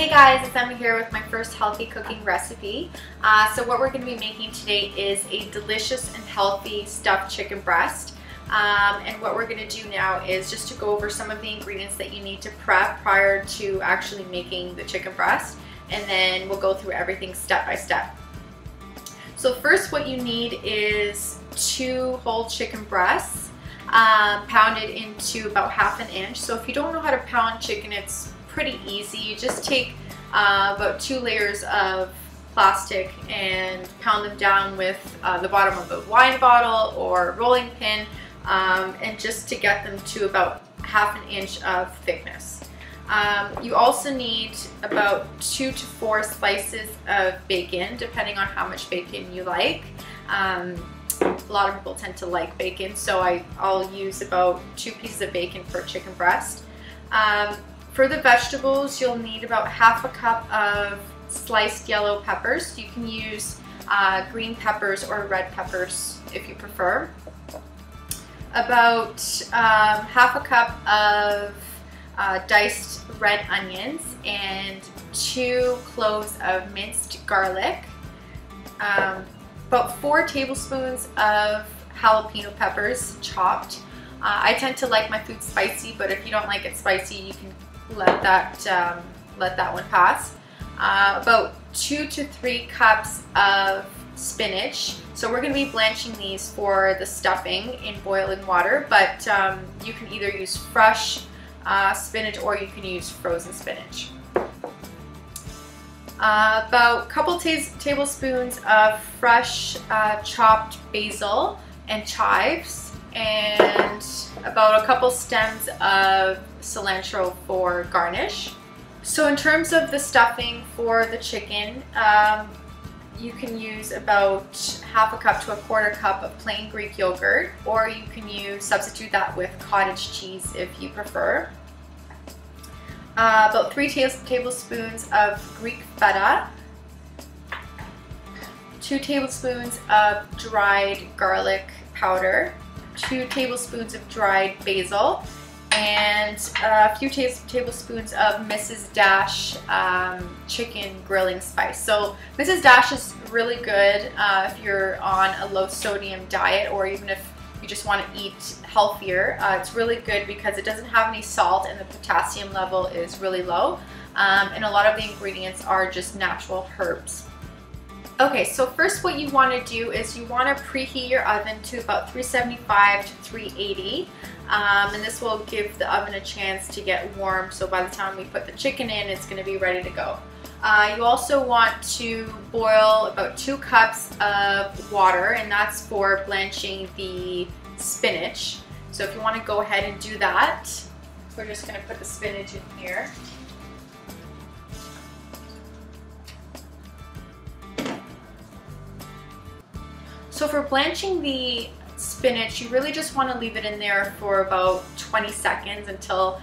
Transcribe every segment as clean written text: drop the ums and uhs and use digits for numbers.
Hey guys, it's Emma here with my first healthy cooking recipe. So what we're going to be making today is a delicious and healthy stuffed chicken breast. And what we're going to do now is just to go over some of the ingredients that you need to prep prior to actually making the chicken breast. And then we'll go through everything step by step. So first what you need is 2 whole chicken breasts pounded into about 1/2 inch. So if you don't know how to pound chicken, it's pretty easy. You just take about 2 layers of plastic and pound them down with the bottom of a wine bottle or rolling pin, and just to get them to about 1/2 inch of thickness. You also need about 2 to 4 slices of bacon, depending on how much bacon you like. A lot of people tend to like bacon, so I'll use about 2 pieces of bacon per chicken breast. For the vegetables, you'll need about 1/2 cup of sliced yellow peppers. You can use green peppers or red peppers if you prefer. About 1/2 cup of diced red onions and 2 cloves of minced garlic. About 4 tablespoons of jalapeno peppers chopped. I tend to like my food spicy, but if you don't like it spicy, you can let that one pass. About 2 to 3 cups of spinach. So we're going to be blanching these for the stuffing in boiling water, but you can either use fresh spinach or you can use frozen spinach. About a couple tablespoons of fresh chopped basil and chives, and about a couple stems of cilantro for garnish. So in terms of the stuffing for the chicken, you can use about 1/2 cup to 1/4 cup of plain Greek yogurt, or you can substitute that with cottage cheese if you prefer. About 3 tablespoons of Greek feta, 2 tablespoons of dried garlic powder, 2 tablespoons of dried basil, and a few tablespoons of Mrs. Dash chicken grilling spice. So Mrs. Dash is really good if you're on a low sodium diet, or even if you just want to eat healthier. It's really good because it doesn't have any salt and the potassium level is really low, and a lot of the ingredients are just natural herbs. Okay, so first what you want to do is you want to preheat your oven to about 375 to 380, and this will give the oven a chance to get warm, so by the time we put the chicken in, it's going to be ready to go. You also want to boil about 2 cups of water, and that's for blanching the spinach. So if you want to go ahead and do that, we're just going to put the spinach in here. So for blanching the spinach, you really just want to leave it in there for about 20 seconds until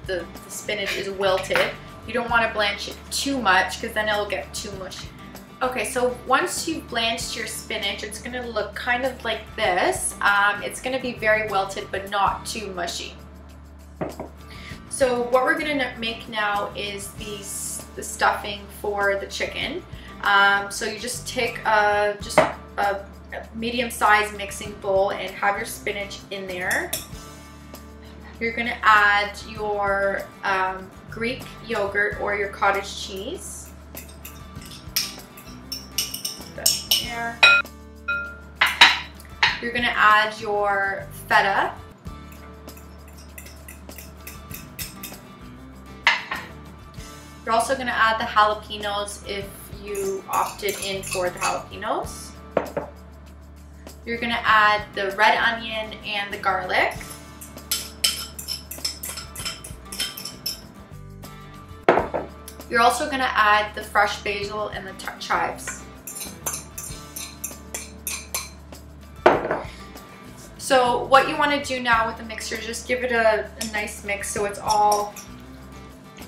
the spinach is wilted. You don't want to blanch it too much because then it'll get too mushy. Okay, so once you've blanched your spinach, it's going to look kind of like this. It's going to be very wilted but not too mushy. So what we're going to make now is the stuffing for the chicken. So you just take a medium-sized mixing bowl and have your spinach in there. You're going to add your Greek yogurt or your cottage cheese. There. You're going to add your feta. You're also going to add the jalapenos if you opted in for the jalapenos. You're going to add the red onion and the garlic. You're also going to add the fresh basil and the chives. So what you want to do now with the mixture is just give it a nice mix so it's all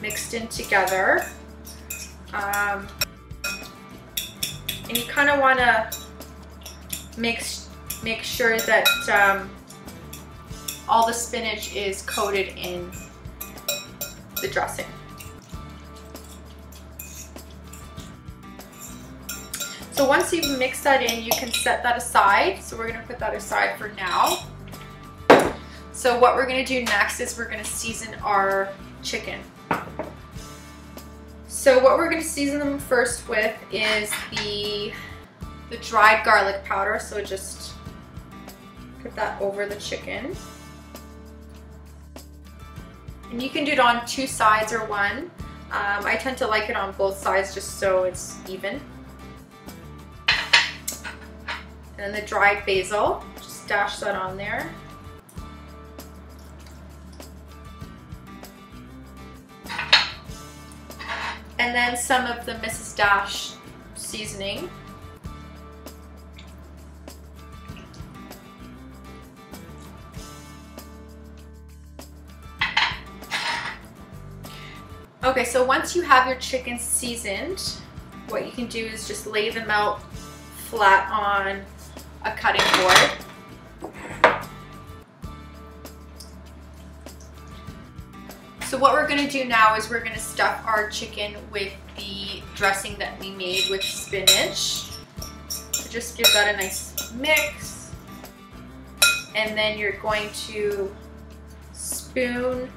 mixed in together. And you kind of want to make sure that all the spinach is coated in the dressing. So once you've mixed that in, you can set that aside. So we're gonna put that aside for now. So what we're gonna do next is we're gonna season our chicken. So what we're gonna season them first with is the dried garlic powder. So just put that over the chicken. And you can do it on 2 sides or 1. I tend to like it on both sides just so it's even. And then the dried basil, just dash that on there. And then some of the Mrs. Dash seasoning. Okay, so once you have your chicken seasoned, what you can do is just lay them out flat on a cutting board. So what we're gonna do now is we're gonna stuff our chicken with the dressing that we made with spinach. So just give that a nice mix. And then you're going to spoon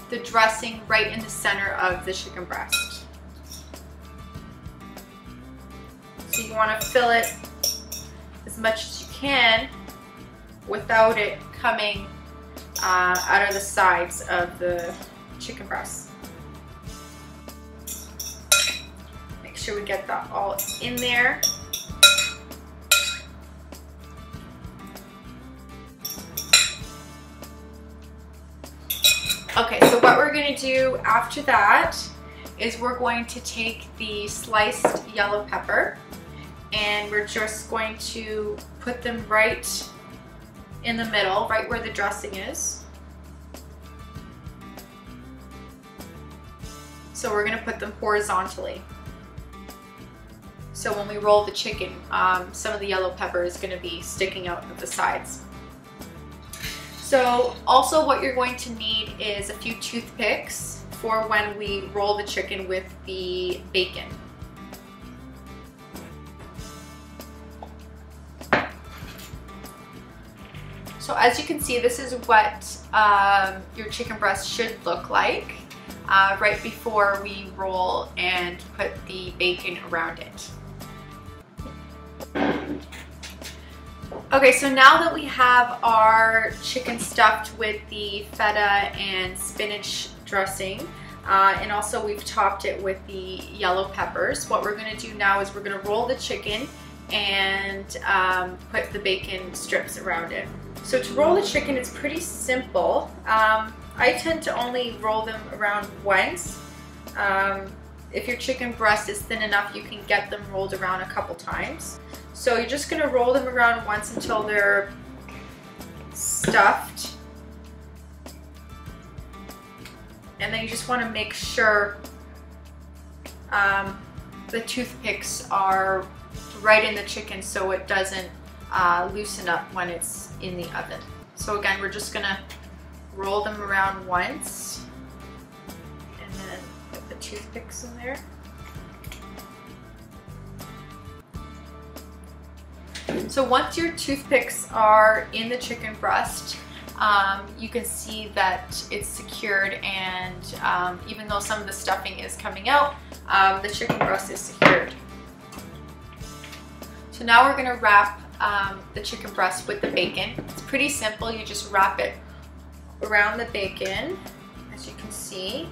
the dressing right in the center of the chicken breast. So you want to fill it as much as you can without it coming out of the sides of the chicken breast. Make sure we get that all in there. Okay, so what we're going to do after that is we're going to take the sliced yellow pepper and we're just going to put them right in the middle, right where the dressing is. So we're going to put them horizontally. So when we roll the chicken, some of the yellow pepper is going to be sticking out of the sides. So also what you're going to need is a few toothpicks for when we roll the chicken with the bacon. So as you can see, this is what your chicken breast should look like right before we roll and put the bacon around it. Okay, so now that we have our chicken stuffed with the feta and spinach dressing, and also we've topped it with the yellow peppers, what we're going to do now is we're going to roll the chicken and put the bacon strips around it. So to roll the chicken, it's pretty simple. I tend to only roll them around once. If your chicken breast is thin enough, you can get them rolled around a couple times. So you're just going to roll them around once until they're stuffed. And then you just want to make sure the toothpicks are right in the chicken so it doesn't loosen up when it's in the oven. So again, we're just going to roll them around once and then put the toothpicks in there. So once your toothpicks are in the chicken breast, you can see that it's secured, and even though some of the stuffing is coming out, the chicken breast is secured. So now we're going to wrap the chicken breast with the bacon. It's pretty simple. You just wrap it around the bacon, as you can see.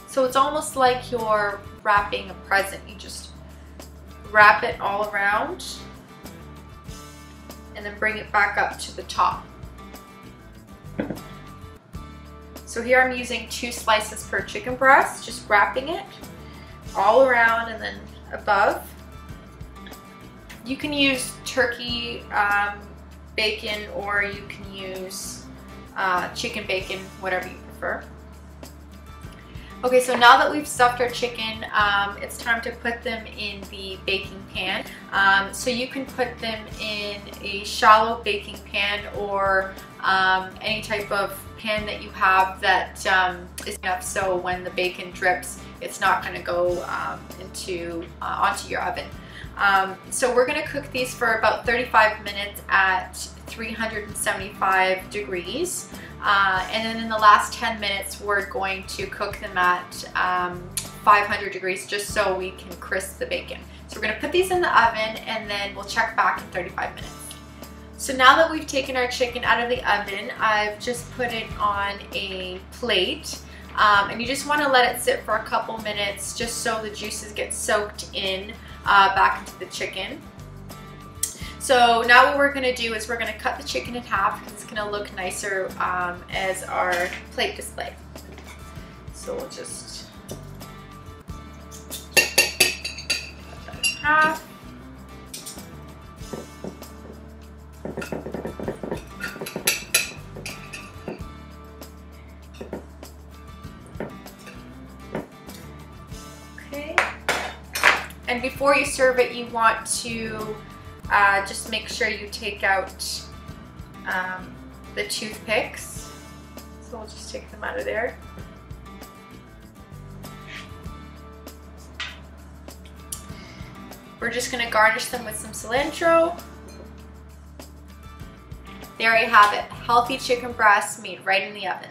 So it's almost like you're wrapping a present. You just wrap it all around and then bring it back up to the top. So here I'm using 2 slices per chicken breast, just wrapping it all around and then above. You can use turkey bacon, or you can use chicken bacon, whatever you prefer. Okay, so now that we've stuffed our chicken, it's time to put them in the baking pan. So you can put them in a shallow baking pan, or any type of pan that you have that is enough so when the bacon drips, it's not going to go onto your oven. So we're going to cook these for about 35 minutes at 375 degrees. And then in the last 10 minutes, we're going to cook them at 500 degrees just so we can crisp the bacon. So we're going to put these in the oven and then we'll check back in 35 minutes. So now that we've taken our chicken out of the oven, I've just put it on a plate. And you just want to let it sit for a couple minutes just so the juices get soaked in back into the chicken. So now what we're going to do is we're going to cut the chicken in half because it's going to look nicer as our plate display. So we'll just cut that in half. Okay. And before you serve it, you want to just make sure you take out the toothpicks. So we'll just take them out of there. We're just going to garnish them with some cilantro. There you have it, healthy chicken breast made right in the oven.